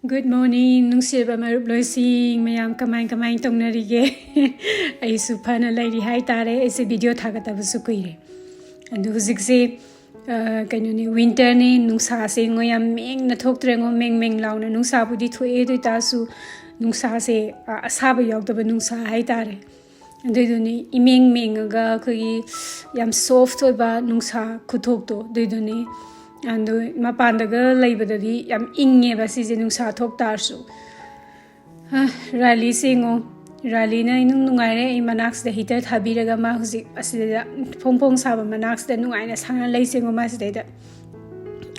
Good morning, nungsiba marup loising mayam kamay tongnarige. Ay supana lady hai tare ese video thagata busu kuire. Andu huzikse kanuni winter ni nungsa se ngoyam meng na thoktre ngo meng launa nungsa budi thue do tasu nungsa se asaba yawdaba nungsa hai tare. Andu imeng aga koi yam soft oiba nungsa kuthokto duduni and mapandaga laibadadi yam inge basi je nungsa thok tarsu rally singo rally na inung nungaire I manax the heater thabiraga ma huzik asida phongphong saba manax the nungaina sanga lei singo ma sida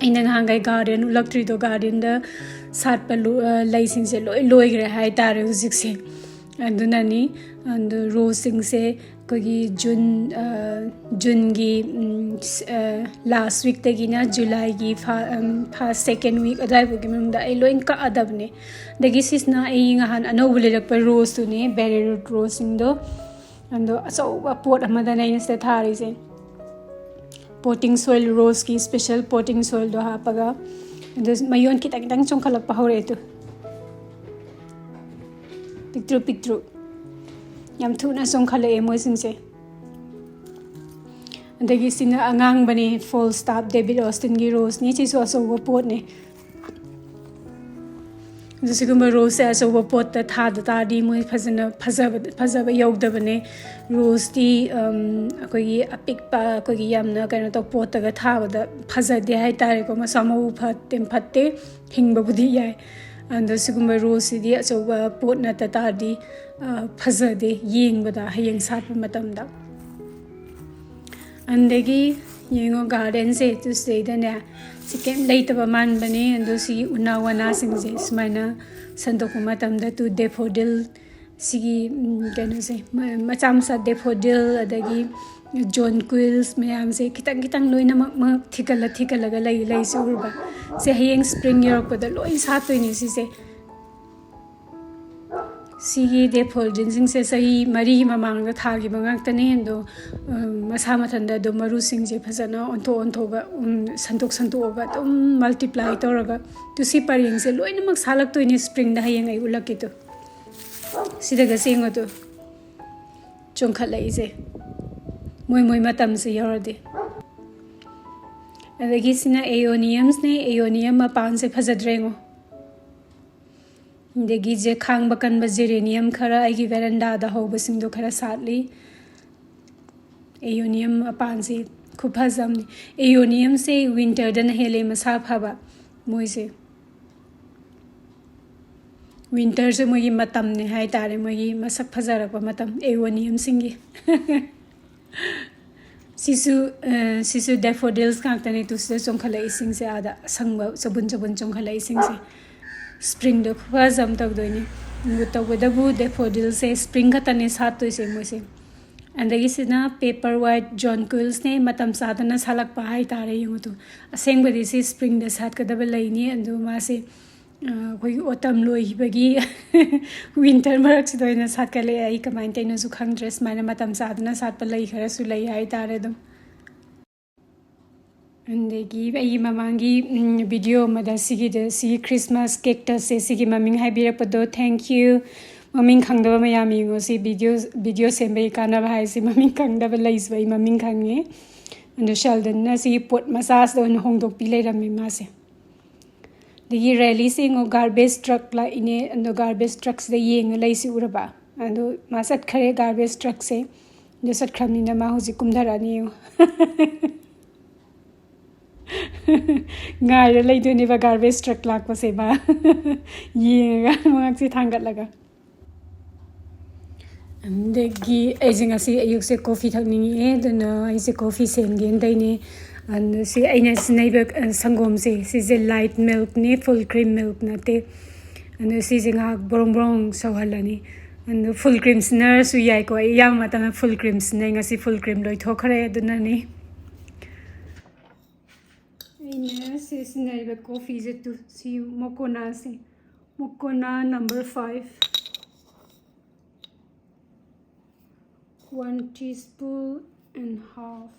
ina hangai garden ulaktrito garden da sat pa lei sing se loi gre hai tare huzik se andunani and rose sing se kogi June gi last week tagina July gi first second week adai bogi mangda ai loin ka adabne dagi sisna ai ngahan anobule pa rose tu ne berry root rose sing do ando so pot amada nai se thari se potting soil rose ki special potting soil do ha paga ando mayon kitang chongkhalak pa hore tu picture yam thuna chongkhale moi singse andagi sina angang bani full stop David Austin gi rose ni chi so so pot ne jisigumba rose as so pot ta tha da di moi phajaba yogda bane rose di akoi apik pa akoi yamna kaino to pot ta tha bada phajade hai tare ko ma samu phatte hingba budi yai and sigumba rose di so pot na ta di phajade yengbada hayeng sat matamda andagi yengo garden se to say da ne sikem leitaba man bane ando si unawana singse smaina sandok matamda to daffodil sigi kano se macham sa daffodil adagi jonquils mayam se kitang loina ma thikala ga lai surba se hayeng spring york da loi satoi ni si se Sigi daffodil sing se sahi mari mamang da thagi bangak tane ando masa mathanda do maru sing je phajana onto ga santok ga tum multiply toraga to si paring se loina mak salak to ni spring da hayeng ai ulak to sidaga singo to chongkhalai je moi matam se yorade adagi sina aeoniums ne aeonium ma pan se phajadrengo degi je khang bakan ba geranium khara ai gi veranda da hoba sing do khara satli aeonium apan se khupazam aeonium se winter dan hele masa phaba moi se winter se moi matam ne hai tare moi masak phajarak ba matam aeonium singi sisu daffodils ka tane tu se chongkhala ising se ada sangba sabun chongkhala ising se spring do khwazam tak doini nguta wedabu daffodil se spring ka tane satoi se moi se andagi sina paper white jonquils ne matam sadana salak pa hai tare yungu aseng badi se spring da sat ka dabal laini andu ma se koi autumn loi bagi winter marak se doina sat ka le ai kamain taino su khang dress mana matam sadana sat pa lai khara su lai hai tare dum andagi ai mamangi video mada sigi Christmas cactus se sigi maming haibira pado thank you maming khangda mayami ngo si video sembe kana ba si maming khangda ba lais bai maming khange and sheldon na si pot massage don hongdok pi leiram mi ma se digi rally sing o garbage truck la ine and garbage trucks de yeng lai si uraba and masat khare garbage truck se de sat khamni na ma hoji kumdara ni ngai lai do ni ba garbage truck lak pa se ba yenga mangak si thangat laga andagi ajinga si ayuk se coffee thakningi e dona ai se coffee sen gen dai ne and si aina sinai ba sangom se je light milk ne full cream milk na te and si jinga brong sawhalani and full cream snar su yai ko yang mata na full cream snai nga si full cream loi thokhare dona ni Yes, is naiba coffee is to see mokona number 5 1 teaspoon and half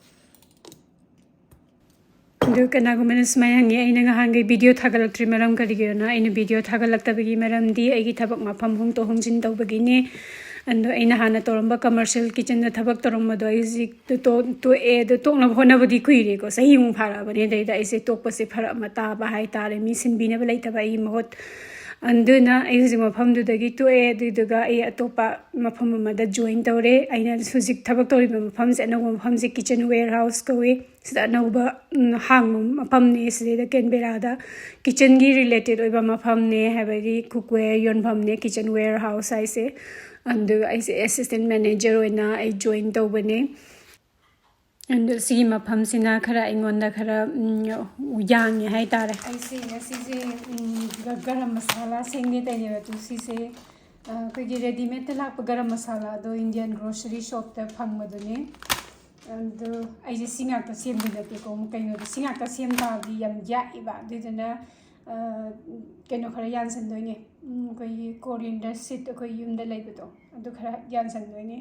ꯑꯗꯨ ꯀꯅꯥꯒꯨꯝꯕꯅ ꯁꯨꯃꯥꯏꯅ ꯍꯪꯉꯦ ꯑꯩꯅ ꯅꯍꯥꯟꯒꯩ video ꯊꯥꯒꯠꯂꯛꯇ꯭ꯔꯤ ꯃꯔꯝ ꯀꯔꯤꯒꯤꯅꯣ ꯑꯩꯅ video ꯊꯥꯒꯠꯂꯛꯇꯕꯒꯤ ꯃꯔꯝꯗꯤ ꯑꯩꯒꯤ ꯊꯕꯛ ꯃꯐꯝ ꯍꯣꯡꯗꯣꯛ ꯍꯣꯡꯖꯤन ꯇꯧꯕꯒꯤꯅꯦ ꯑꯗꯣ ꯑꯩꯅ ꯍꯥꯟꯅ ꯇꯧꯔꯝꯕ ꯀꯃꯔꯁꯤꯌꯦꯜ ꯀꯤꯆꯟꯗ ꯊꯕꯛ ꯇꯧꯔꯝꯕꯗꯣ ꯑꯩ ꯍꯧꯖꯤꯛ ꯇꯣꯛꯑꯦ ꯑꯗꯣ ꯇꯣꯛꯅꯕ ꯍꯣꯠꯅꯕꯗꯤ ꯀꯨꯏꯔꯦꯀꯣ ꯆꯍꯤꯃꯨꯛ ꯐꯥꯔꯛꯑꯕꯅꯦ ꯑꯗꯩꯗ ꯑꯩꯁꯦ ꯇꯣꯛꯄꯁꯦ ꯐꯔꯛ ꯑꯃ ꯇꯥꯕ ꯍꯥꯏꯇꯥꯔꯦ ꯃꯤ ꯁꯤꯟꯕꯤꯅꯕ ꯂꯩꯇꯕ ꯑꯩꯒꯤ ꯃꯍꯨꯠ ꯑꯗꯨꯅ ꯑꯩ ꯍꯧꯖꯤꯛ ꯃꯐꯝꯗꯨꯗꯒꯤ ꯇꯣꯛꯑꯦ ꯑꯗꯨꯗꯨꯒ ꯑꯩ ꯑꯇꯣꯞꯄ ꯃꯐꯝ ꯑꯃꯗ ꯖꯣꯏꯟ ꯇꯧꯔꯦ ꯑꯩꯅ ꯍꯧꯖꯤꯛ ꯊꯕꯛ ꯇꯧꯔꯤꯕ ꯃꯐꯝꯁꯦ ꯑꯅꯧꯕ ꯃꯐꯝꯁꯦ ꯀꯤꯆꯟ ꯋꯦꯌꯔ ꯍꯥꯎꯁ ꯀꯧꯏ ꯁꯤꯗ ꯑꯅꯧꯕ ꯍꯥꯡꯕ ꯃꯐꯝꯅꯦ ꯁꯤꯗꯩꯗ ꯀꯦꯟꯕꯦꯔꯥꯗ ꯀꯤꯆꯟꯒꯤ ꯔꯤꯂꯦꯇꯦꯠ ꯑꯣꯏꯕ ꯃꯐꯝꯅꯦ ꯍꯥꯏꯕꯗꯤ ꯀꯨꯛꯋꯦꯌꯔ ꯌꯣꯟꯐꯝꯅꯦ ꯀꯤꯆꯟ ꯋꯦꯌꯔ ꯍꯥꯎꯁ ꯍꯥꯏꯁꯦ ꯑꯗꯨꯒ ꯑꯩꯁꯦ ꯑꯦꯁꯤꯁꯇꯦꯟ ꯃꯦꯅꯦꯖꯔ ꯑꯣꯏꯅ ꯑꯩ ꯖꯣꯏꯟ ꯇꯧꯕꯅꯦ ꯑꯗꯣ ꯁꯤꯒꯤ ꯃꯐꯝꯁꯤꯅ ꯈꯔ ꯑꯩꯉꯣꯟꯗ ꯈꯔ ꯌꯥꯡꯉꯦ ꯍꯥꯏꯇꯥꯔꯦ ꯑꯩꯁꯦ ꯉꯁꯤꯁꯦ ꯒꯔꯝ ꯃꯁꯥꯂꯥ ꯁꯦꯝꯒꯦ ꯇꯧꯅꯦꯕ ꯑꯗꯨ ꯁꯤꯁꯦ ꯑꯩꯈꯣꯏꯒꯤ ꯔꯦꯗꯤꯃꯦꯗꯇ ꯂꯥꯛꯄ ꯒꯔꯝ ꯃꯁꯥꯂꯥ ꯑꯗꯣ ꯏꯟꯗꯤꯌꯥꯟ ꯒ꯭ꯔꯣꯁꯔꯤ ꯁꯣꯞꯇ ꯐꯪꯕꯗꯨꯅꯦ ꯑꯗꯣ ꯑꯩꯁꯦ ꯁꯤ ꯉꯥꯛꯇ ꯁꯦꯝꯕ ꯅꯠꯇꯦꯀꯣ ꯀꯩꯅꯣꯗ ꯁꯤ ꯉꯥꯛꯇ ꯁꯦꯝ ꯇꯥꯔꯗꯤ ꯌꯥꯝ ꯌꯥꯛꯏꯕ ꯑꯗꯨꯗꯨꯅ ꯀꯩꯅꯣ ꯈꯔ ꯌꯥꯟꯁꯟꯗꯣꯏꯅꯦ ꯑꯩꯈꯣꯏꯒꯤ ꯀꯣꯔꯤꯌꯦꯟꯗꯔ ꯁꯤꯠ ꯑꯩꯈꯣꯏ ꯌꯨꯝꯗ ꯂꯩꯕꯗꯣ ꯑꯗꯨ ꯈꯔ ꯌꯥꯟꯁꯟꯗꯣꯏꯅꯦ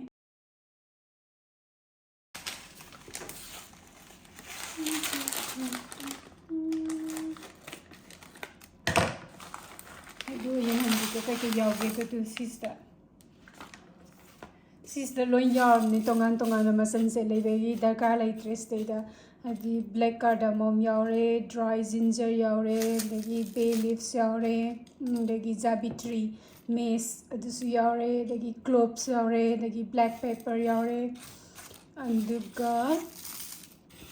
ꯑꯗꯨ ꯌꯦꯡꯍꯟꯕꯤꯒꯦ ꯀꯩꯀꯩ ꯌꯥꯎꯒꯦ ꯑꯗꯨ ꯁꯤꯁꯤꯗ ꯂꯣꯏ ꯌꯥꯎꯔꯕꯅꯤ ꯇꯣꯉꯥꯟ ꯇꯣꯉꯥꯟꯕ ꯃꯆꯜꯁꯦ ꯂꯩꯕꯒꯤ ꯗꯔꯀꯥꯔ ꯂꯩꯇ꯭ꯔꯦ ꯁꯤꯗꯩꯗ ꯍꯥꯏꯗꯤ ꯕ꯭ꯂꯦꯛ ꯀꯥꯔꯗꯥꯃꯣꯝ ꯌꯥꯎꯔꯦ ꯗ꯭ꯔꯥꯏ ꯖꯤꯟꯖꯔ ꯌꯥꯎꯔꯦ ꯑꯗꯒꯤ ꯕꯦ ꯂꯤꯞꯁ ꯌꯥꯎꯔꯦ ꯑꯗꯒꯤ ꯖꯥꯕꯤꯇ꯭ꯔꯤ ꯃꯦꯁ ꯑꯗꯨꯁꯨ ꯌꯥꯎꯔꯦ ꯑꯗꯒꯤ ꯀ꯭ꯂꯣꯞꯁ ꯌꯥꯎꯔꯦ ꯑꯗꯒꯤ ꯕ꯭ꯂꯦꯛ ꯄꯦꯄꯔ ꯌꯥꯎꯔꯦ ꯑꯗꯨꯒ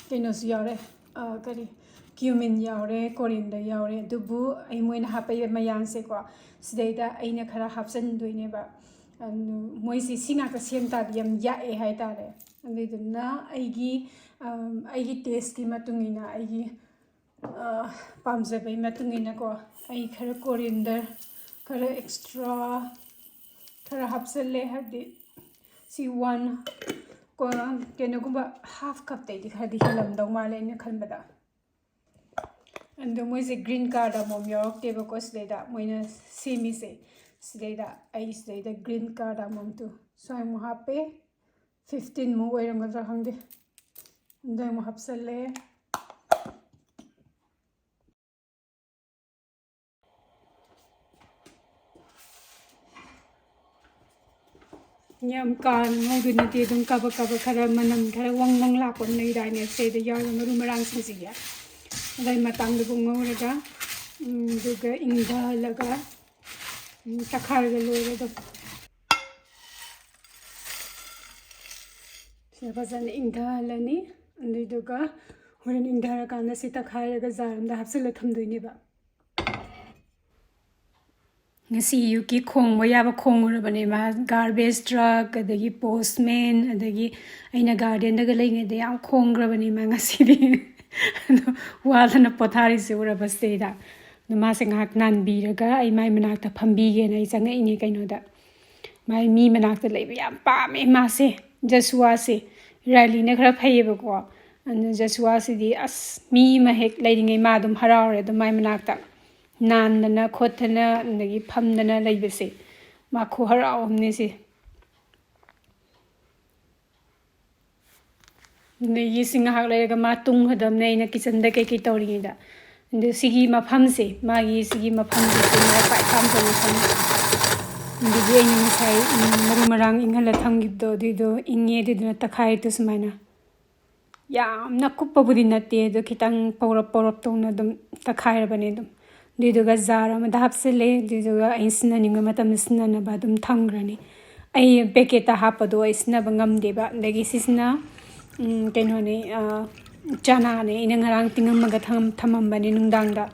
ꯀꯩꯅꯣꯁꯨ ꯌꯥꯎꯔꯦ ꯀꯔꯤ ꯀ꯭ꯌꯨꯃꯤꯟ ꯌꯥꯎꯔꯦ ꯀꯣꯔꯤꯌꯦꯟꯗꯔ ꯌꯥꯎꯔꯦ ꯑꯗꯨꯕꯨ ꯑꯩ ꯃꯣꯏꯅ ꯍꯥꯞꯄꯛꯏꯕ ꯃꯌꯥꯝꯁꯦꯀꯣ ꯁꯤꯗꯩꯗ ꯑꯩꯅ ꯈꯔ ꯍꯥꯞꯆꯤꯟꯗꯣꯏꯅꯦꯕ ꯃꯣꯏꯁꯤ ꯁꯤ ꯉꯥꯛꯇ ꯁꯦꯝ ꯇꯥꯔꯗꯤ ꯌꯥꯝ ꯌꯥꯛꯑꯦ ꯍꯥꯏꯇꯥꯔꯦ ꯑꯗꯨꯗꯨꯅ ꯑꯩꯒꯤ ꯇꯦꯁꯀꯤ ꯃꯇꯨꯡ ꯏꯟꯅ ꯑꯩꯒꯤ ꯄꯥꯝꯖꯕꯒꯤ ꯃꯇꯨꯡ ꯏꯟꯅꯀꯣ ꯑꯩꯈꯔ ꯀꯣꯔꯤꯌꯦꯟꯗꯔ ꯈꯔ ꯑꯦꯛꯁꯇ꯭ꯔꯥ ꯈꯔ ꯍꯥꯞꯆꯤꯜꯂꯦ ꯍꯥꯏꯕꯗꯤ ꯁꯤ ꯀꯩꯅꯣꯒꯨꯝꯕ ꯍꯥꯐ ꯀꯞꯇꯩꯗꯤ ꯈꯔꯗꯤ ꯍꯦꯜꯂꯝꯗꯧ ꯃꯥꯜꯂꯦ ꯑꯩꯅ ꯈꯟꯕꯗ ꯑꯗꯣ ꯃꯣꯏꯁꯦ ꯒ꯭ꯔꯤꯟ ꯀꯥꯔꯗꯥꯃꯣꯝ ꯌꯥꯎꯔꯛꯇꯦꯕꯀꯣ ꯁꯤꯗꯩꯗ ꯃꯣꯏꯅ ꯁꯦꯝꯃꯤꯁꯦ ꯁꯤꯗꯩꯗ ꯒ꯭ꯔꯤꯟ ꯀꯥꯔꯗꯥꯃꯣꯝꯗꯨ ꯁ꯭ꯋꯥꯏꯃꯨꯛ ꯍꯥꯞꯄꯦ 15 ꯑꯣꯏꯔꯝꯒꯗ꯭ꯔꯥ ꯈꯪꯗꯦ ꯑꯗꯨ ꯑꯃꯨꯛ ꯍꯥꯞꯆꯜꯂꯦ ꯌꯥꯝ ꯀꯥꯅ ꯉꯧꯗꯣꯏ ꯅꯠꯇꯦ ꯑꯗꯨꯝ ꯀꯥꯕꯛ ꯈꯔ ꯃꯅꯝ ꯈꯔ ꯋꯪ ꯂꯥꯛꯄ ꯑꯃ ꯂꯩꯗꯥꯏꯅꯦ ꯁꯤꯗꯩꯗ ꯌꯥꯎꯔꯤꯕ ꯃꯔꯨ ꯃꯔꯥꯡꯁꯤꯡꯁꯤꯒꯤ ꯑꯗꯨꯏ ꯃꯇꯥꯡꯗꯨꯕꯨ ꯉꯧꯔꯒ ꯑꯗꯨꯒ ꯏꯪꯊꯍꯜꯂꯒ ꯇꯛꯈꯥꯏꯔꯒ ꯂꯣꯏꯔꯦ ꯑꯗꯨꯝ ꯁꯤꯗ ꯐꯖꯅ ꯏꯪꯊꯍꯜꯂꯅꯤ ꯑꯗꯨꯏꯗꯨꯒ ꯍꯣꯔꯦꯟ ꯏꯪꯊꯔꯀꯥꯟꯗ ꯁꯤ ꯇꯛꯈꯥꯏꯔꯒ ꯖꯥꯔ ꯑꯃꯗ ꯍꯥꯞꯆꯤꯜꯂ ꯊꯝꯗꯣꯏꯅꯦꯕ ꯉꯁꯤ ꯑꯌꯨꯛꯀꯤ ꯈꯣꯡꯕ ꯌꯥꯕ ꯈꯣꯡꯉꯨꯔꯕꯅꯦ ꯃꯥ ꯒꯥꯔꯕꯦꯖ ꯇ꯭ꯔꯛ ꯑꯗꯒꯤ ꯄꯣꯁꯃꯦꯟ ꯑꯗꯒꯤ ꯑꯩꯅ ꯒꯥꯔꯗꯦꯟꯗꯒ ꯂꯩꯉꯩꯗ ꯌꯥꯝ ꯈꯣꯡꯈ꯭ꯔꯕꯅꯤ ꯃꯥ ꯉꯁꯤꯗꯤ ꯑꯗꯣ ꯋꯥꯗꯅ ꯄꯣꯊꯥꯔꯤꯁꯦ ꯎꯔꯕꯁꯤꯗꯩꯗ ꯑꯗꯣ ꯃꯥꯁꯦ ꯉꯥꯏꯍꯥꯛ ꯅꯥꯟꯕꯤꯔꯒ ꯑꯩ ꯃꯥꯏ ꯃꯅꯥꯛꯇ ꯐꯝꯕꯤꯒꯦꯅ ꯑꯩ ꯆꯪꯉꯛꯏꯅꯦ ꯀꯩꯅꯣꯗ ꯃꯥꯏ ꯃꯤ ꯃꯅꯥꯛꯇ ꯂꯩꯕ ꯌꯥꯝ ꯄꯥꯝꯃꯦ ꯃꯥꯁꯦ ꯖꯁꯨꯋꯥꯁꯦ ꯔꯥꯏꯂꯤꯅꯈꯔ ꯐꯩꯌꯦꯕꯀꯣ ꯑꯗꯨ ꯖꯁꯨꯋꯥꯁꯤꯗꯤ ꯑꯁ ꯃꯤ ꯑꯃ ꯍꯦꯛ ꯂꯩꯔꯤꯉꯩ ꯃꯥ ꯑꯗꯨꯝ ꯍꯔꯥꯎꯔꯦ ꯑꯗꯨꯝ ꯃꯥꯏ ꯃꯅꯥꯛꯇ ꯅꯥꯟꯗꯅ ꯈꯣꯠꯇꯅ ꯑꯗꯒꯤ ꯐꯝꯗꯅ ꯂꯩꯕꯁꯦ ꯃꯥ ꯈꯨꯍꯔꯥꯎ ꯑꯃꯅꯦ ꯁꯤ ꯑꯗꯒꯤ ꯁꯤ ꯉꯥꯏꯍꯥꯛ ꯂꯩꯔꯒ ꯃꯥ ꯇꯨꯝꯒꯗꯕꯅꯦ ꯑꯩꯅ ꯀꯤꯆꯟꯗ ꯀꯩꯀꯩ ꯇꯧꯔꯤꯉꯩꯗ ꯑꯗꯨ ꯁꯤꯒꯤ ꯃꯐꯝꯁꯦ ꯁꯤꯒꯤ ꯃꯐꯝꯁꯦ ꯃꯥ ꯈ꯭ꯋꯥꯏ ꯄꯥꯝꯖꯕ ꯃꯐꯝ ꯑꯗꯒꯤ ꯑꯩꯅ ꯉꯁꯥꯏ ꯃꯔꯨ ꯃꯔꯥꯡ ꯏꯪꯍꯜꯂ ꯊꯝꯈꯤꯕꯗꯣ ꯑꯗꯨꯏꯗꯣ ꯏꯪꯉꯦ ꯑꯗꯨꯗꯨꯅ ꯇꯛꯈꯥꯏꯔꯤꯗꯣ ꯁꯨꯃꯥꯏꯅ ꯌꯥꯝꯅ ꯀꯨꯞꯄꯕꯨꯗꯤ ꯅꯠꯇꯦ ꯑꯗꯣ ꯈꯤꯇꯪ ꯄꯧꯔꯞ ꯇꯧꯅ ꯑꯗꯨꯝ ꯇꯛꯈꯥꯏꯔꯕꯅꯦ ꯑꯗꯨꯝ ꯑꯗꯨꯏꯗꯨꯒ ꯖꯥꯔ ꯑꯃꯗ ꯍꯥꯞꯆꯤꯜꯂꯦ ꯑꯗꯨꯏꯗꯨꯒ ꯑꯩ ꯁꯤꯖꯤꯟꯅꯅꯤꯡꯕ ꯃꯇꯝꯗ ꯁꯤꯖꯤꯟꯅꯅꯕ ꯑꯗꯨꯝ ꯊꯝꯈ꯭ꯔꯅꯤ ꯑꯩ ꯄꯦꯀꯦꯠꯇ ꯍꯥꯞꯄꯗꯣ ꯑꯩ ꯁꯤꯖꯤꯟꯅꯕ ꯉꯝꯗꯦꯕ ꯑꯗꯒꯤ ꯁꯤꯁꯤꯅ ꯀꯩꯅꯣꯅꯦ ꯆꯅꯥꯅꯦ ꯑꯩꯅ ꯉꯔꯥꯡ ꯇꯤꯡꯉꯝꯃꯒ ꯊꯝꯃꯝꯕꯅꯦ ꯅꯨꯡꯗꯥꯡꯗ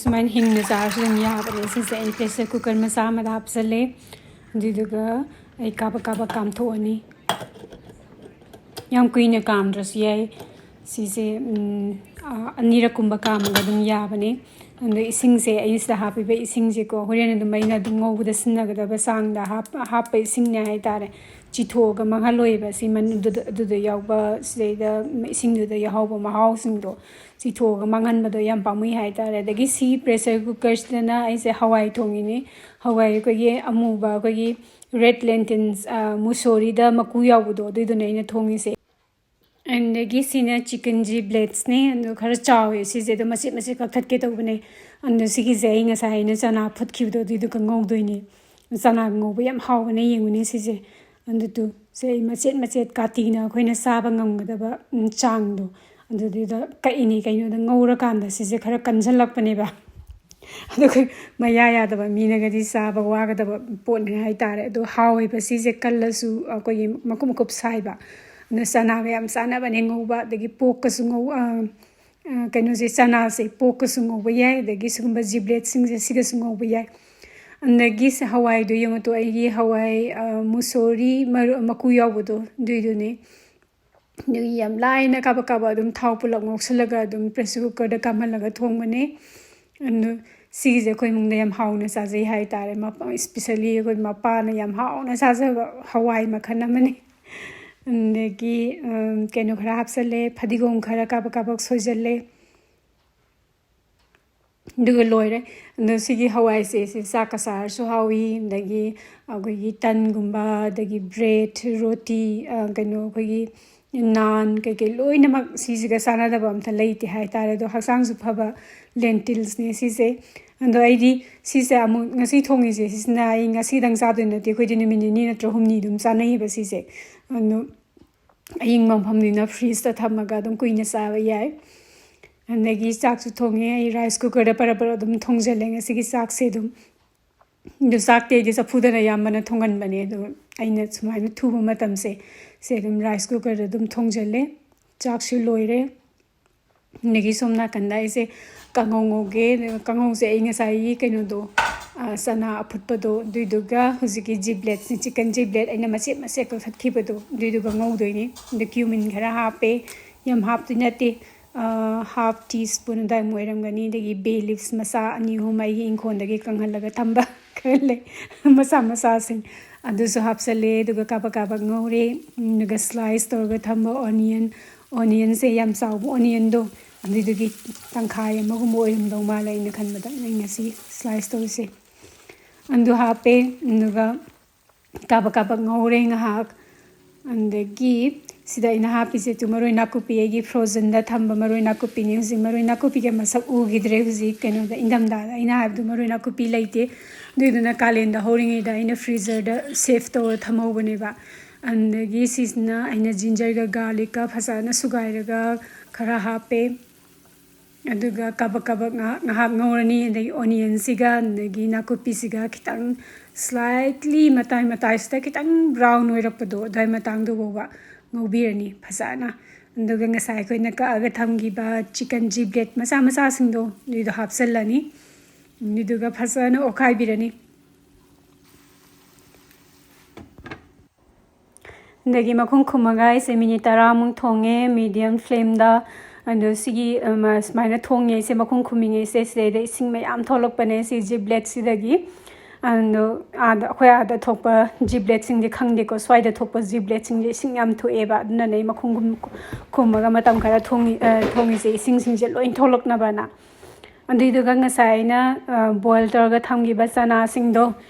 ꯁꯨꯃꯥꯏꯅ ꯍꯤꯡꯅ ꯆꯥꯔꯁꯨ ꯑꯗꯨꯝ ꯌꯥꯕꯅꯦ ꯁꯤꯁꯦ ꯑꯩꯅ ꯄ꯭ꯔꯦꯁꯔ ꯀꯨꯀꯔ ꯃꯆꯥ ꯑꯃꯗ ꯍꯥꯞꯆꯜꯂꯦ ꯑꯗꯨꯏꯗꯨꯒ ꯑꯩ ꯀꯥꯕꯛ ꯀꯥꯝꯊꯣꯛꯑꯅꯤ ꯌꯥꯝ ꯀꯨꯏꯅ ꯀꯥꯝꯗ꯭ꯔꯁꯨ ꯌꯥꯏ ꯁꯤꯁꯦ ꯑꯅꯤꯔꯛꯀꯨꯝꯕ ꯀꯥꯝꯃꯒ ꯑꯗꯨꯝ ꯌꯥꯕꯅꯦ ꯑꯗꯣ ꯏꯁꯤꯡꯁꯦ ꯑꯩꯅ ꯁꯤꯗ ꯍꯥꯞꯄꯤꯕ ꯏꯁꯤꯡꯁꯦꯀꯣ ꯍꯣꯔꯦꯟ ꯑꯗꯨꯝ ꯑꯩꯅ ꯑꯗꯨം ꯉꯧꯕꯗ ꯁꯤꯖꯤꯟꯅꯒꯗꯕ ꯆꯥꯡꯗ ꯍꯥꯞꯄ ꯏꯁꯤꯡꯅꯦ ꯍꯥꯏꯇꯥꯔꯦ ꯆꯤꯊꯣꯛꯑꯒ ꯃꯥꯡꯍꯜꯂꯣꯏꯕ ꯁꯤ ꯑꯗꯨꯗ ꯌꯥꯎꯕ ꯁꯤꯗꯩꯗ ꯏꯁꯤꯡꯗꯨꯗ ꯌꯥꯎꯍꯧꯕ ꯃꯍꯥꯎꯁꯤꯡꯗꯣ ꯆꯤꯊꯣꯛꯑꯒ ꯃꯥꯡꯍꯟꯕꯗꯣ ꯌꯥꯝ ꯄꯥꯝꯃꯨꯏ ꯍꯥꯏꯇꯥꯔꯦ ꯑꯗꯒꯤ ꯁꯤ ꯄ꯭ꯔꯦꯁꯔ ꯀꯨꯀꯔꯁꯤꯗꯅ ꯑꯩꯁꯦ ꯍꯋꯥꯏ ꯊꯣꯡꯉꯤꯅꯤ ꯍꯋꯥꯏ ꯑꯩꯈꯣꯏꯒꯤ ꯑꯃꯨꯕ ꯑꯩꯈꯣꯏꯒꯤ ꯔꯦꯗ ꯂꯦꯟꯇꯤꯟꯁ ꯃꯨꯁꯣꯔꯤꯗ ꯃꯀꯨ ꯌꯥꯎꯕꯗꯣ ꯑꯗꯨꯏꯗꯨꯅꯦ ꯑꯩꯅ ꯊꯣꯡꯉꯤꯁꯦ ꯑꯗꯒꯤ ꯁꯤꯅ ꯆꯤꯀꯟ ꯖꯤꯕ꯭ꯂꯦꯠꯁꯅꯦ ꯑꯗꯨ ꯈꯔ ꯆꯥꯎꯋꯦ ꯁꯤꯁꯦ ꯑꯗꯣ ꯃꯆꯦꯠ ꯃꯆꯦꯠ ꯀꯛꯊꯠꯀꯦ ꯇꯧꯕꯅꯦ ꯑꯗꯣ ꯁꯤꯒꯤꯁꯦ ꯑꯩ ꯉꯁꯥꯏ ꯑꯩꯅ ꯆꯅꯥ ꯐꯨꯠꯈꯤꯕꯗꯣ ꯑꯗꯨꯏꯗꯨꯒ ꯉꯧꯗꯣꯏꯅꯦ ꯆꯅꯥꯒ ꯉꯧꯕ ꯌꯥꯝ ꯍꯥꯎꯕꯅꯦ ꯌꯦꯡꯉꯨꯅꯦ ꯁꯤꯁꯦ ꯑꯗꯨꯗꯨ ꯁꯦ ꯑꯩ ꯃꯆꯦꯠ ꯃꯆꯦꯠ ꯀꯥꯇꯤꯅ ꯑꯩꯈꯣꯏꯅ ꯆꯥꯕ ꯉꯝꯒꯗꯕ ꯆꯥꯡꯗꯣ ꯑꯗꯨꯗꯨꯗ ꯀꯛꯏꯅꯤ ꯀꯩꯅꯣꯗ ꯉꯧꯔꯀꯥꯟꯗ ꯁꯤꯁꯦ ꯈꯔ ꯀꯟꯁꯤꯜꯂꯛꯄꯅꯦꯕ ꯑꯗꯨꯒ ꯃꯌꯥ ꯌꯥꯗꯕ ꯃꯤꯅꯒꯗꯤ ꯆꯥꯕ ꯋꯥꯒꯗꯕ ꯄꯣꯠꯅꯤ ꯍꯥꯏꯇꯥꯔꯦ ꯑꯗꯣ ꯍꯥꯎꯋꯦꯕ ꯁꯤꯁꯦ ꯀꯜꯂꯁꯨ ꯑꯩꯈꯣꯏꯒꯤ ꯃꯀꯨꯞ ꯃꯀꯨꯞ ꯁꯥꯏꯕ ꯑꯗꯣ ꯆꯅꯥꯒ ꯌꯥꯝ ꯆꯥꯅꯕꯅꯦ ꯉꯧꯕ ꯑꯗꯒꯤ ꯄꯣꯛꯀꯁꯨ ꯀꯩꯅꯣꯁꯦ ꯆꯅꯥꯁꯦ ꯄꯣꯛꯀꯁꯨ ꯉꯧꯕ ꯌꯥꯏ ꯑꯗꯒꯤ ꯁꯤꯒꯨꯝꯕ ꯖꯤꯕ꯭ꯂꯦꯠꯁꯤꯡꯁꯦ ꯁꯤꯒꯁꯨ ꯉꯧꯕ ꯌꯥꯏ ꯑꯗꯒꯤ ꯍꯋꯥꯏꯗꯣ ꯌꯦꯡꯉꯨꯇꯣ ꯑꯩꯒꯤ ꯍꯋꯥꯏ ꯃꯨꯁꯣꯔꯤ ꯃꯀꯨ ꯌꯥꯎꯕꯗꯣ ꯑꯗꯨꯏꯗꯨꯅꯦ ꯑꯗꯒꯤ ꯌꯥꯝ ꯂꯥꯏꯅ ꯀꯥꯕꯛ ꯀꯥꯕꯛ ꯑꯗꯨꯝ ꯊꯥꯎ ꯄꯨꯂꯞ ꯉꯧꯁꯜꯂꯒ ꯑꯗꯨꯝ ꯄ꯭ꯔꯦꯁꯔ ꯀꯨꯀꯔꯗ ꯀꯥꯝꯍꯜꯂꯒ ꯊꯣꯡꯕꯅꯦ ꯑꯗꯨ ꯁꯤꯒꯤꯁꯦ ꯑꯩꯈꯣꯏ ꯏꯃꯨꯡꯗ ꯌꯥꯝ ꯍꯥꯎꯅ ꯆꯥꯖꯩ ꯍꯥꯏꯇꯥꯔꯦ ꯏꯁꯄꯤꯁꯦꯜꯂꯤ ꯑꯩꯈꯣꯏ ꯃꯄꯥꯅ ꯌꯥꯝ ꯍꯥꯎꯅ ꯆꯥꯖꯕ ꯍꯋꯥꯏ ꯃꯈꯜ ꯑꯃꯅꯤ ꯑꯗꯒꯤ ꯀꯩꯅꯣ ꯈꯔ ꯍꯥꯞꯆꯜꯂꯦ ꯐꯗꯤꯒꯣꯝ ꯈꯔ ꯀꯥꯕꯛ ꯀꯥꯕꯛ ꯁꯣꯏꯖꯜꯂꯦ ꯑꯗꯨꯒ ꯂꯣꯏꯔꯦ ꯑꯗꯣ ꯁꯤꯒꯤ ꯍꯋꯥꯏꯁꯦ ꯁꯤ ꯆꯥꯛꯀ ꯆꯥꯔꯁꯨ ꯍꯥꯎꯏ ꯑꯗꯒꯤ ꯑꯩꯈꯣꯏꯒꯤ ꯇꯟꯒꯨꯝꯕ ꯑꯗꯒꯤ ꯕ꯭ꯔꯦꯗ ꯔꯣꯇꯤ ꯀꯩꯅꯣ ꯑꯩꯈꯣꯏꯒꯤ ꯅꯥꯟ ꯀꯩꯀꯩ ꯂꯣꯏꯅꯃꯛ ꯁꯤꯁꯤꯒ ꯆꯥꯟꯅꯗꯕ ꯑꯝꯇ ꯂꯩꯇꯦ ꯍꯥꯏꯇꯥꯔꯦ ꯑꯗꯣ ꯍꯛꯆꯥꯡꯁꯨ ꯐꯕ ꯂꯦꯟꯇꯤꯜꯁꯅꯦ ꯁꯤꯁꯦ ꯑꯗꯣ ꯑꯩꯗꯤ ꯁꯤꯁꯦ ꯑꯃꯨꯛ ꯉꯁꯤ ꯊꯣꯡꯉꯤꯁꯦ ꯁꯤꯁꯤꯅ ꯑꯩ ꯉꯁꯤꯗꯪ ꯆꯥꯗꯣꯏ ꯅꯠꯇꯦ ꯑꯩꯈꯣꯏꯗꯤ ꯅꯨꯃꯤꯠ 2 ꯅꯠꯇ꯭ꯔꯒ 3 ꯑꯗꯨꯝ ꯆꯥꯅꯩꯌꯦꯕ ꯁꯤꯁꯦ ꯑꯗꯣ ꯑꯌꯤꯡꯕ ꯃꯐꯝꯅꯤꯅ ꯐ꯭ꯔꯤꯖꯇ ꯊꯝꯃꯒ ꯑꯗꯨꯝ ꯀꯨꯏꯅ ꯆꯥꯕ ꯌꯥꯏ ꯑꯗꯒꯤ ꯆꯥꯛꯁꯨ ꯊꯣꯡꯉꯦ ꯑꯩ ꯔꯥꯏꯁ ꯀꯨꯀꯔꯗ ꯄꯔꯞ ꯑꯗꯨꯝ ꯊꯣꯡꯖꯜꯂꯦ ꯉꯁꯤꯒꯤ ꯆꯥꯛꯁꯦ ꯑꯗꯨꯝ ꯑꯗꯨ ꯆꯥꯛꯇꯤ ꯑꯩꯗꯤ ꯆꯐꯨꯗꯅ ꯑꯌꯥꯝꯕꯅ ꯊꯣꯡꯒꯟꯕꯅꯦ ꯑꯗꯣ ꯑꯩꯅ ꯁꯨꯃꯥꯏꯅ ꯊꯨꯕ ꯃꯇꯝꯁꯦ ꯁꯦ ꯑꯗꯨꯝ ꯔꯥꯏꯁ ꯀꯨꯀꯔꯗ ꯑꯗꯨꯝ ꯊꯣꯡꯖꯜꯂꯦ ꯆꯥꯛꯁꯨ ꯂꯣꯏꯔꯦ ꯑꯗꯒꯤ ꯁꯣꯝ ꯅꯥꯀꯟꯗ ꯑꯩꯁꯦ ꯀꯥꯡꯉꯧ ꯉꯧꯒꯦ ꯀꯥꯡꯉꯧꯁꯦ ꯑꯩ ꯉꯁꯥꯏꯒꯤ ꯀꯩꯅꯣꯗꯣ ꯆꯅꯥ ꯑꯐꯨꯠꯄꯗꯣ ꯑꯗꯨꯏꯗꯨꯒ ꯍꯧꯖꯤꯛꯀꯤ ꯖꯤꯕ꯭ꯂꯦꯠꯁꯦ ꯆꯤꯀꯟ ꯖꯤꯕ꯭ꯂꯦꯠ ꯑꯩꯅ ꯃꯆꯦꯠ ꯃꯆꯦꯠ ꯀꯛꯊꯠꯈꯤꯕꯗꯣ ꯑꯗꯨꯏꯗꯨꯒ ꯉꯧꯗꯣꯏꯅꯤ ꯑꯗ ꯀ꯭ꯌꯨꯃꯤꯟ ꯈꯔ ꯍꯥꯞꯄꯦ ꯌꯥꯝ ꯍꯥꯞꯇꯣꯏ ꯅꯠꯇꯦ ꯍꯥꯐ ꯇꯤꯁꯄꯨꯟ ꯑꯗꯨꯋꯥꯏꯃꯨꯛ ꯑꯣꯏꯔꯝꯒꯅꯤ ꯑꯗꯒꯤ ꯕꯦ ꯂꯤꯞꯁ ꯃꯆꯥ 2-3 ꯑꯩꯒꯤ ꯏꯪꯈꯣꯜꯗꯒꯤ ꯀꯪꯍꯜꯂꯒ ꯊꯝꯕ ꯈꯔ ꯂꯩ ꯃꯆꯥ ꯃꯆꯥꯁꯤꯡ ꯑꯗꯨꯁꯨ ꯍꯥꯞꯆꯜꯂꯦ ꯑꯗꯨꯒ ꯀꯥꯕꯛ ꯀꯥꯕꯛ ꯉꯧꯔꯦ ꯑꯗꯨꯒ ꯁ꯭ꯂꯥꯏꯁ ꯇꯧꯔꯒ ꯊꯝꯕ ꯑꯣꯅꯤꯌꯟꯁꯦ ꯌꯥꯝ ꯆꯥꯎꯕ ꯑꯣꯅꯤꯌꯟꯗꯣ ꯑꯗꯨꯏꯗꯨꯒꯤ ꯇꯪꯈꯥꯏ ꯑꯃꯒꯨꯝꯕ ꯑꯣꯏꯔꯝꯗꯧ ꯃꯥꯜꯂꯦ ꯑꯩꯅ ꯈꯟꯕꯗ ꯑꯩ ꯉꯁꯤ ꯁ꯭ꯂꯥꯏꯁ ꯇꯧꯔꯤꯁꯦ ꯑꯗꯨ ꯍꯥꯞꯄꯦ ꯑꯗꯨꯒ ꯀꯥꯕꯛ ꯀꯥꯕꯛ ꯉꯧꯔꯦ ꯉꯥꯏꯍꯥꯛ ꯑꯗꯒꯤ ꯁꯤꯗ ꯑꯩꯅ ꯍꯥꯞꯄꯤꯁꯦ ꯃꯔꯣꯏ ꯅꯥꯀꯨꯞꯄꯤ ꯑꯩꯒꯤ ꯐ꯭ꯔꯣꯖꯟꯗ ꯊꯝꯕ ꯃꯔꯣꯏ ꯅꯥꯀꯨꯞꯄꯤꯅꯤ ꯍꯧꯖꯤꯛ ꯃꯔꯣꯏ ꯅꯥꯀꯨꯞꯄꯤꯒ ꯃꯁꯛ ꯎꯈꯤꯗ꯭ꯔꯦ ꯍꯧꯖꯤꯛ ꯀꯩꯅꯣꯗ ꯏꯪꯊꯝꯊꯥꯗ ꯑꯩꯅ ꯍꯥꯏꯕꯗꯣ ꯃꯔꯣꯏ ꯅꯥꯀꯨꯞꯄꯤ ꯂꯩꯇꯦ ꯑꯗꯨꯏꯗꯨꯅ ꯀꯥꯂꯦꯟꯗ ꯍꯧꯔꯤꯉꯩꯗ ꯑꯩꯅ ꯐ꯭ꯔꯤꯖꯔꯗ ꯁꯦꯐ ꯇꯧꯔ ꯊꯝꯍꯧꯕꯅꯦꯕ ꯑꯗꯒꯤ ꯁꯤꯁꯤꯅ ꯑꯩꯅ ꯖꯤꯟꯖꯔꯒ ꯒꯥꯔꯂꯤꯛꯀ ꯐꯖꯅ ꯁꯨꯒꯥꯏꯔꯒ ꯈꯔ ꯍꯥꯞꯄꯦ ꯑꯗꯨꯒ ꯀꯥꯕꯛ ꯀꯥꯕꯛ ꯉꯥꯏꯍꯥꯛ ꯉꯧꯔꯅꯤ ꯑꯗꯒꯤ ꯑꯣꯅꯤꯌꯟꯁꯤꯒ ꯑꯗꯒꯤ ꯅꯥꯀꯨꯞꯄꯤꯁꯤꯒ ꯈꯤꯇꯪ ꯁ꯭ꯂꯥꯏꯠꯂꯤ ꯃꯇꯥꯏꯁꯤꯗ ꯈꯤꯇꯪ ꯕ꯭ꯔꯥꯎꯟ ꯑꯣꯏꯔꯛꯄꯗꯣ ꯑꯗꯨꯋꯥꯏ ꯃꯇꯥꯡꯗꯨ ꯐꯥꯎꯕ ꯉꯧꯕꯤꯔꯅꯤ ꯐꯖꯅ ꯑꯗꯨꯒ ꯉꯁꯥꯏ ꯑꯩꯈꯣꯏꯅ ꯀꯛꯑꯒ ꯊꯝꯈꯤꯕ ꯆꯤꯀꯟ ꯖꯤꯕ꯭ꯂꯦꯠ ꯃꯆꯥ ꯃꯆꯥꯁꯤꯡꯗꯣ ꯑꯗꯨꯏꯗꯣ ꯍꯥꯞꯆꯜꯂꯅꯤ ꯑꯗꯨꯗꯨꯒ ꯐꯖꯅ ꯑꯣꯠꯈꯥꯏꯕꯤꯔꯅꯤ ꯑꯗꯒꯤ ꯃꯈꯨꯝ ꯈꯨꯝꯃꯒ ꯑꯩꯁꯦ ꯃꯤꯅꯤꯠ 10ꯃꯨꯛ ꯊꯣꯡꯉꯦ ꯃꯤꯗꯤꯌꯝ ꯐ꯭ꯂꯦꯝꯗ ꯑꯗꯣ ꯁꯤꯒꯤ ꯁꯨꯃꯥꯏꯅ ꯊꯣꯡꯉꯦ ꯑꯩꯁꯦ ꯃꯈꯨꯝ ꯈꯨꯝꯃꯤꯉꯩꯁꯦ ꯁꯤꯗꯩꯗ ꯏꯁꯤꯡ ꯃꯌꯥꯝ ꯊꯣꯛꯂꯛꯄꯅꯦ ꯁꯤ ꯖꯤꯕ꯭ꯂꯦꯠꯁꯤꯗꯒꯤ ꯑꯗꯣ ꯑꯩꯈꯣꯏ ꯑꯥꯗ ꯊꯣꯛꯄ ꯖꯤꯕ꯭ꯂꯦꯠꯁꯤꯡꯗꯤ ꯈꯪꯗꯦꯀꯣ ꯁ꯭ꯋꯥꯏꯗ ꯊꯣꯛꯄ ꯖꯤꯕ꯭ꯂꯦꯠꯁꯤꯡꯁꯦ ꯏꯁꯤꯡ ꯌꯥꯝ ꯊꯣꯛꯑꯦꯕ ꯑꯗꯨꯅꯅꯦ ꯑꯩ ꯃꯈꯨꯝ ꯈꯨꯝꯃꯒ ꯃꯇꯝ ꯈꯔ ꯊꯣꯡꯉꯤꯁꯦ ꯏꯁꯤꯡꯁꯤꯡꯁꯦ ꯂꯣꯏ ꯊꯣꯛꯂꯛꯅꯕꯅ ꯑꯗꯨꯏꯗꯨꯒ ꯉꯁꯥꯏ ꯑꯩꯅ ꯕꯣꯏꯜ ꯇꯧꯔꯒ ꯊꯝꯈꯤꯕ ꯆꯅꯥꯁꯤꯡꯗꯣ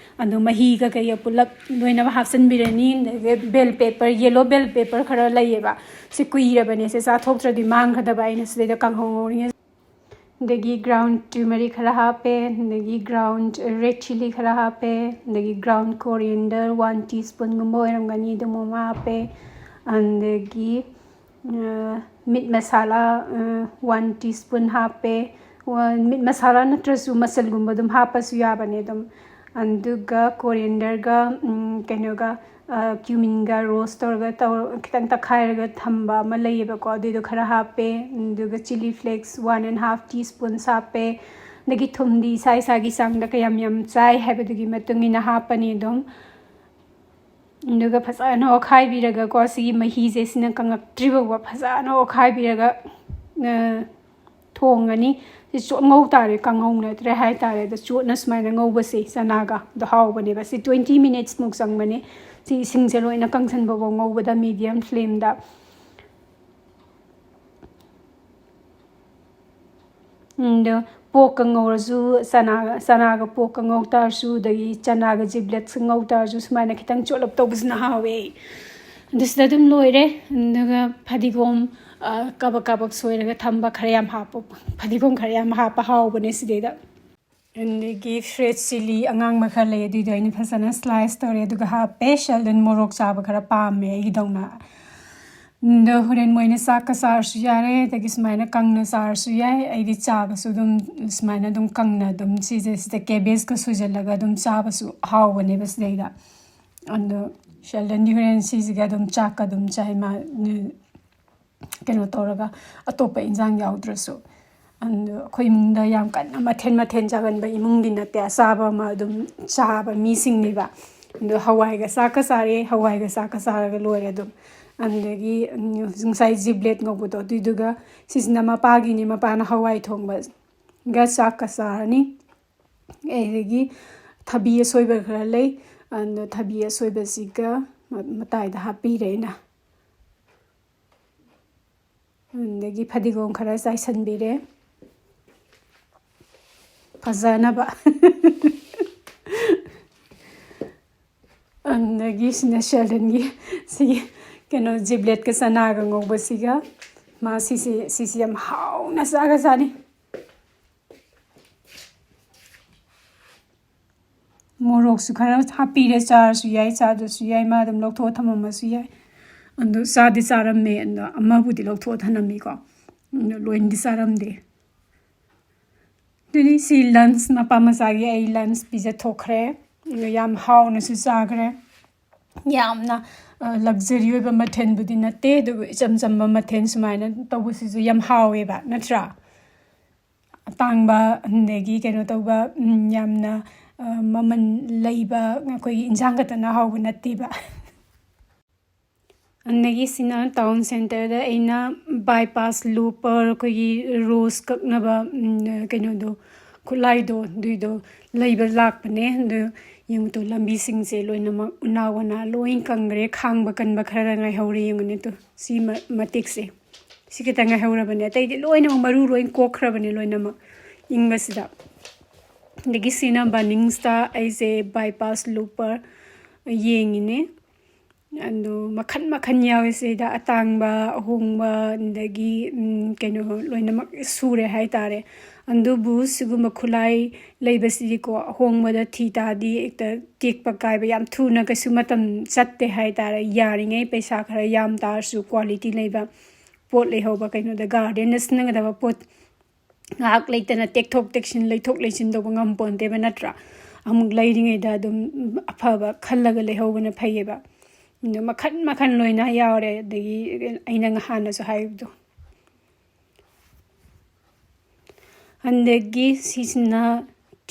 ꯑꯗꯨ ꯃꯍꯤꯒ ꯀꯩꯒ ꯄꯨꯂꯞ ꯂꯣꯏꯅꯃꯛ ꯍꯥꯞꯆꯤꯟꯕꯤꯔꯅꯤ ꯑꯗꯒꯤ ꯕꯦꯜ ꯄꯦꯄꯔ ꯌꯦꯜꯂꯣ ꯕꯦꯜ ꯄꯦꯄꯔ ꯈꯔ ꯂꯩꯌꯦꯕ ꯁꯤ ꯀꯨꯏꯔꯕꯅꯦ ꯁꯤ ꯆꯥꯊꯣꯛꯇ꯭ꯔꯗꯤ ꯃꯥꯡꯒꯗꯕ ꯑꯩꯅ ꯁꯤꯗꯩꯗ ꯀꯥꯡꯍꯧ ꯉꯧꯔꯤꯉꯩ ꯑꯗꯒꯤ ꯒ꯭ꯔꯥꯎꯟ ꯇ꯭ꯌꯨꯃꯔꯤꯛ ꯈꯔ ꯍꯥꯞꯄꯦ ꯑꯗꯒꯤ ꯒ꯭ꯔꯥꯎꯟ ꯔꯦꯗ ꯆꯤꯂꯤ ꯈꯔ ꯍꯥꯞꯄꯦ ꯑꯗꯒꯤ ꯒ꯭ꯔꯥꯎꯟ ꯀꯣꯔꯤꯌꯦꯟꯗꯔ 1 ꯇꯤꯁꯄꯨꯟꯒꯨꯝꯕ ꯑꯣꯏꯔꯝꯒꯅꯤ ꯑꯗꯨꯝ ꯑꯃ ꯍꯥꯞꯄꯦ ꯑꯗꯒꯤ ꯃꯤꯠ ꯃꯁꯥꯂꯥ 1 ꯇꯤꯁꯄꯨꯟ ꯍꯥꯞꯄꯦ ꯃꯤꯠ ꯃꯁꯥꯂꯥ ꯅꯠꯇ꯭ꯔꯁꯨ ꯃꯆꯜꯒꯨꯝꯕ ꯑꯗꯨꯝ ꯍꯥꯞꯄꯁꯨ ꯌꯥꯕꯅꯦ ꯑꯗꯨꯝ ꯑꯗꯨꯒ ꯀꯣꯔꯤꯌꯦꯟꯗꯔꯒ ꯀꯩꯅꯣꯒ ꯀ꯭ꯌꯨꯃꯤꯟꯒ ꯔꯣꯁ ꯇꯧꯔꯒ ꯈꯤꯇꯪ ꯇꯛꯈꯥꯏꯔꯒ ꯊꯝꯕ ꯑꯃ ꯂꯩꯌꯦꯕꯀꯣ ꯑꯗꯨꯏꯗꯣ ꯈꯔ ꯍꯥꯞꯄꯦ ꯑꯗꯨꯒ ꯆꯤꯂꯤ ꯐ꯭ꯂꯦꯛꯁ 1.5 ꯇꯤꯁꯄꯨꯟꯁ ꯍꯥꯞꯄꯦ ꯑꯗꯒꯤ ꯊꯨꯝꯗꯤ ꯏꯁꯥ ꯏꯁꯥꯒꯤ ꯆꯥꯡꯗ ꯀꯌꯥꯝ ꯌꯥꯝ ꯆꯥꯏ ꯍꯥꯏꯕꯗꯨꯒꯤ ꯃꯇꯨꯡ ꯏꯟꯅ ꯍꯥꯞꯄꯅꯤ ꯑꯗꯨꯝ ꯑꯗꯨꯒ ꯐꯖꯅ ꯑꯣꯠꯈꯥꯏꯕꯤꯔꯒꯀꯣ ꯁꯤꯒꯤ ꯃꯍꯤꯁꯦ ꯁꯤꯅ ꯀꯪꯉꯛꯇ꯭ꯔꯤꯐꯥꯎꯕ ꯐꯖꯅ ꯑꯣꯠꯈꯥꯏꯕꯤꯔꯒ ꯊꯣꯡꯉꯅꯤ ꯁꯤ ꯆꯣꯠꯉꯧ ꯇꯥꯔꯦ ꯀꯥꯡꯉꯧ ꯅꯠꯇ꯭ꯔꯦ ꯍꯥꯏꯇꯥꯔꯦ ꯑꯗꯣ ꯆꯣꯠꯅ ꯁꯨꯃꯥꯏꯅ ꯉꯧꯕꯁꯦ ꯆꯅꯥꯒ ꯑꯗꯣ ꯍꯥꯎꯕꯅꯦꯕ ꯁꯤ 20 ꯃꯤꯅꯤꯠꯁꯃꯨꯛ ꯆꯪꯕꯅꯦ ꯁꯤ ꯏꯁꯤꯡꯁꯦ ꯂꯣꯏꯅ ꯀꯪꯁꯟꯕꯐꯥꯎ ꯉꯧꯕꯗ ꯃꯤꯗꯤꯌꯝ ꯐ꯭ꯂꯦꯝꯗ ꯑꯗꯣ ꯄꯣꯛꯀ ꯉꯧꯔꯁꯨ ꯆꯅꯥꯒ ꯄꯣꯛꯀ ꯉꯧ ꯇꯥꯔꯁꯨ ꯑꯗꯒꯤ ꯆꯅꯥꯒ ꯖꯤꯕ꯭ꯂꯦꯠꯁꯀ ꯉꯧ ꯇꯥꯔꯁꯨ ꯁꯨꯃꯥꯏꯅ ꯈꯤꯇꯪ ꯆꯣꯠꯂꯞ ꯇꯧꯕꯁꯤꯅ ꯍꯥꯎꯋꯦ ꯑꯗꯨꯁꯤꯗ ꯑꯗꯨꯝ ꯂꯣꯏꯔꯦ ꯑꯗꯨꯒ ꯐꯗꯤꯒꯣꯝ ꯀꯕꯛ ꯀꯕꯛ ꯁꯣꯏꯔꯒ ꯊꯝꯕ ꯈꯔ ꯌꯥꯝ ꯍꯥꯞꯄ ꯐꯗꯤꯒꯣꯝ ꯈꯔ ꯌꯥꯝ ꯍꯥꯞꯄ ꯍꯥꯎꯕꯅꯦ ꯁꯤꯗꯩꯗ ꯑꯗꯒꯤ ꯐ꯭ꯔꯦꯁ ꯆꯤꯂꯤ ꯑꯉꯥꯡꯕ ꯈꯔ ꯂꯩ ꯑꯗꯨꯏꯗꯣ ꯑꯩꯅ ꯐꯖꯅ ꯁ꯭ꯂꯥꯏꯁ ꯇꯧꯔꯦ ꯑꯗꯨꯒ ꯍꯥꯞꯄꯦ ꯁꯦꯜꯗꯟ ꯃꯣꯔꯣꯛ ꯆꯥꯕ ꯈꯔ ꯄꯥꯝꯃꯦ ꯑꯩꯒꯤꯗꯧꯅ ꯑꯗꯣ ꯍꯣꯔꯦꯟ ꯃꯣꯏꯅ ꯆꯥꯛꯀ ꯆꯥꯔꯁꯨ ꯌꯥꯔꯦ ꯑꯗꯒꯤ ꯁꯨꯃꯥꯏꯅ ꯀꯪꯅ ꯆꯥꯔꯁꯨ ꯌꯥꯏ ꯑꯩꯗꯤ ꯆꯥꯕꯁꯨ ꯑꯗꯨꯝ ꯁꯨꯃꯥꯏꯅ ꯑꯗꯨꯝ ꯀꯪꯅ ꯑꯗꯨꯝ sida cabbage sujalaga adum chabasu hawbane sida and sheldon different sisiga adum chak adum chai ma keno toraga atopa injang yaudраsu and khoi mungda yam kan mathen jagan ba imung di na ta saba ma adum chaba mi sing ni ba and hawai ga saka sare hawai ga saka saraga lore adum andagi sai giblet ngobudo duduga sisna ma pagi ni ma pana hawai thongba ga saka sarani एगी थबी सोइबा खरा लई and थबी सोइबा सिगा मताई दा happy Raina एगी फदिगोम खरा साइसन बिरे फजाना बा एगी सिना Sheldon गी सी केनो जिब्लेट के सना गंगो बसिगा मा सिसी यम हाउना सागा सानी मोरोक सुखरा हापी रे चार सुयाई चादु सुयाई मादम लोथो थमम सुयाई अंदो सादि चारम मे अंदो अम्मा बुदि लोथो थनमी को लोइन दि चारम दे दुनि सी लंच मपा मसागी आई लंच पिजा थोखरे याम हाउन सु चागरे यामना लग्जरी ओइबा मथेन बुदि नते दु चमचम मथेन सुमाइना तबुसिजु याम हावेबा नत्रा तांगबा नेगी केनो तौबा यामना ममन लैबा कोई इंजांग तना हाव नत्तीबा अन्नगी सिना टाउन सेंटर दा एना बाईपास लूपर कोई रोज ककनबा केनो दो खुलाई दो दुइदो लैबा लाकपने दो यंग तो लंबी सिंग से लोइनमक उनावना लोइन कंगरे खांगबा कनबा खरा ngai हौरे यंगने तो सी मतिक से सिकेता ngai हौरबने तैदि लोइनमक मरु लोइन कोखरबने लोइनमक इंगबसिदा दगी सिना बनिंग्सता ऐसे बाईपास लूपर येंगिने अंदो मखन मखन यावे सेदा अतांगबा होंगबा दगी केनो लोइनमक सुरे हाय तारे अंदो बुस गुम खुलाई लेबसि को होंगबदा थीतादी एकता टेकपा कायबा याम थुना कसु मतम चत्ते हाय तारे यारिङै पैसा खरा याम तारसु क्वालिटी लेबा पोट लेहौबा केनो द गार्डन नसनगदबा पोट ngak leitana tekthok tekshin leithok leichin do ngam ponte ba natra amuk leiringai da dum afaba khallaga lehobana phayeba no makhan loina yaure degi aina ngahana so haibdo andegi sisna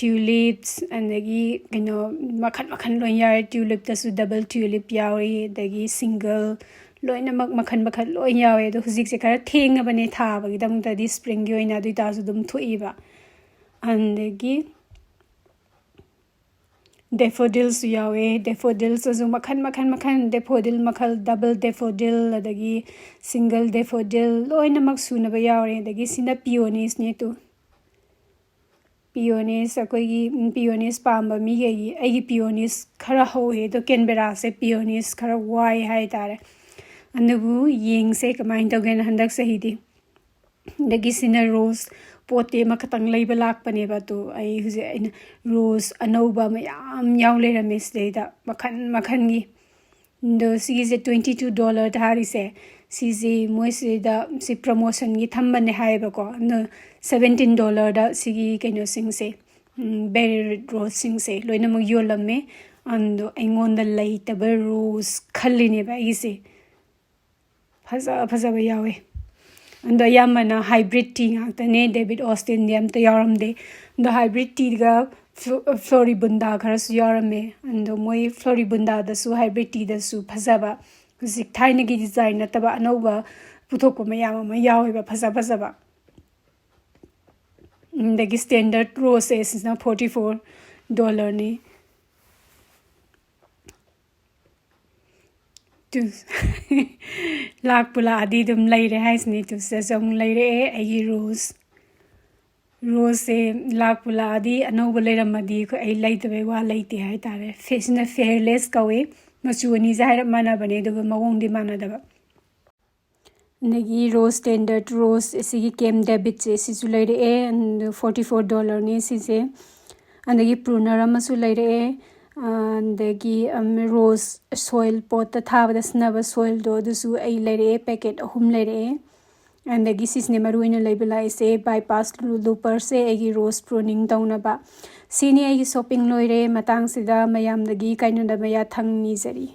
tulips andegi makhan loin yare tulip ta su double tulip yauri degi single लोइना मखन मखन lion यावे दो हुजिक से खरा थेंग बने था बगी दम तदी स्प्रिंग योइना दुई तासु दुम थुइबा अंदगी डेफोडिल्स यावे डेफोडिल्स जो मखन डेफोडिल मखल डबल डेफोडिल अदगी सिंगल डेफोडिल लोइना मक सुनबा यावे दगी सिना पियोनिस ने तु पियोनिस अकोगी पियोनिस पाम्बा मिगेगी एगी पियोनिस खरा होए तो कैनबेरा से पियोनिस खरा वाई हाय तारे अंदबु येंग से कमाइन तोगेन हंदक सहीदी दगी सिना रोज पोते मखतंग लेबा लाकपनेबा तो आई हुजे इन रोज अनौबा मयाम यावले रमेस देदा मखनगी दो सीजे $22 धारी से सीजे मोइसेदा सी प्रमोशन गी थंबने हायबा को न $17 दा सीगी केनो सिंग से बेरी रोज सिंग से लोइना म योलमे अंदो एंगोंदा लेइतबा रोज खल्लिनेबा इसे फजा यावे अंदो यामना हाइब्रिड टी गातने डेविड ऑस्टिन यम तो यारमदे द हाइब्रिड टी गा फ्लोरिबुंदा खरस यारमे अंदो मोय फ्लोरिबुंदा दसु हाइब्रिड टी दसु फजाबा हुजिक थाइनगी डिजाइन नतबा अनौबा पुथोको मयाम म यावेबा फजाबा दगी स्टैंडर्ड रोसेस ना $44 ने लाख पुला आदि दुम लेरे हाइसनी तु सजम लेरे आई रोज से लाख पुला आदि अनौब लेरमदी को आई लेतबे वा लेते हाय तारे फेसना फेयरलेस कवे ꯃꯆꯨ ꯑꯅꯤꯁꯦ ꯍꯥꯏꯔꯞ ꯃꯥꯟꯅꯕꯅꯦ ꯑꯗꯨꯒ ꯃꯑꯣꯡꯗꯤ ꯃꯥꯟꯅꯗꯕ ꯑꯗꯒꯤ ꯔꯣꯁ ꯁ꯭ꯇꯦꯟꯗꯔꯠ ꯔꯣꯁ ꯑꯁꯤꯒꯤ ꯀꯦꯝ ꯗꯦꯕꯤꯠꯁꯦ ꯁꯤꯁꯨ ꯂꯩꯔꯛꯑꯦ $44ꯅꯤ ꯁꯤꯁꯦ ꯑꯗꯒꯤ ꯄ꯭ꯔꯨꯅꯔ ꯑꯃꯁꯨ ꯂꯩꯔꯛꯑꯦ ꯑꯗꯒꯤ ꯔꯣꯁ ꯁꯣꯏꯜ ꯄꯣꯠꯇ ꯊꯥꯕꯗ ꯁꯤꯖꯤꯟꯅꯕ ꯁꯣꯏꯜꯗꯣ ꯑꯗꯨꯁꯨ ꯑꯩ ꯂꯩꯔꯛꯑꯦ ꯄꯦꯀꯦꯠ 3 ꯂꯩꯔꯛꯑꯦ ꯑꯗꯒꯤ ꯁꯤꯁꯤꯅꯦ ꯃꯔꯨ ꯑꯣꯏꯅ ꯂꯩꯕ ꯂꯥꯛꯏꯁꯦ ꯕꯥꯏꯄꯥꯁ ꯂꯨꯄꯔꯁꯦ ꯑꯩꯒꯤ ꯔꯣꯁ ꯄ꯭ꯔꯨꯅꯤꯡ ꯇꯧꯅꯕ ꯁꯤꯅꯤ ꯑꯩꯒꯤ ꯁꯣꯞꯄꯤꯡ ꯂꯣꯏꯔꯦ ꯃꯇꯥꯡꯁꯤꯗ ꯃꯌꯥꯝꯗꯒꯤ ꯀꯥꯏꯅꯗꯕ ꯌꯥꯊꯪ ꯅꯤꯖꯔꯤ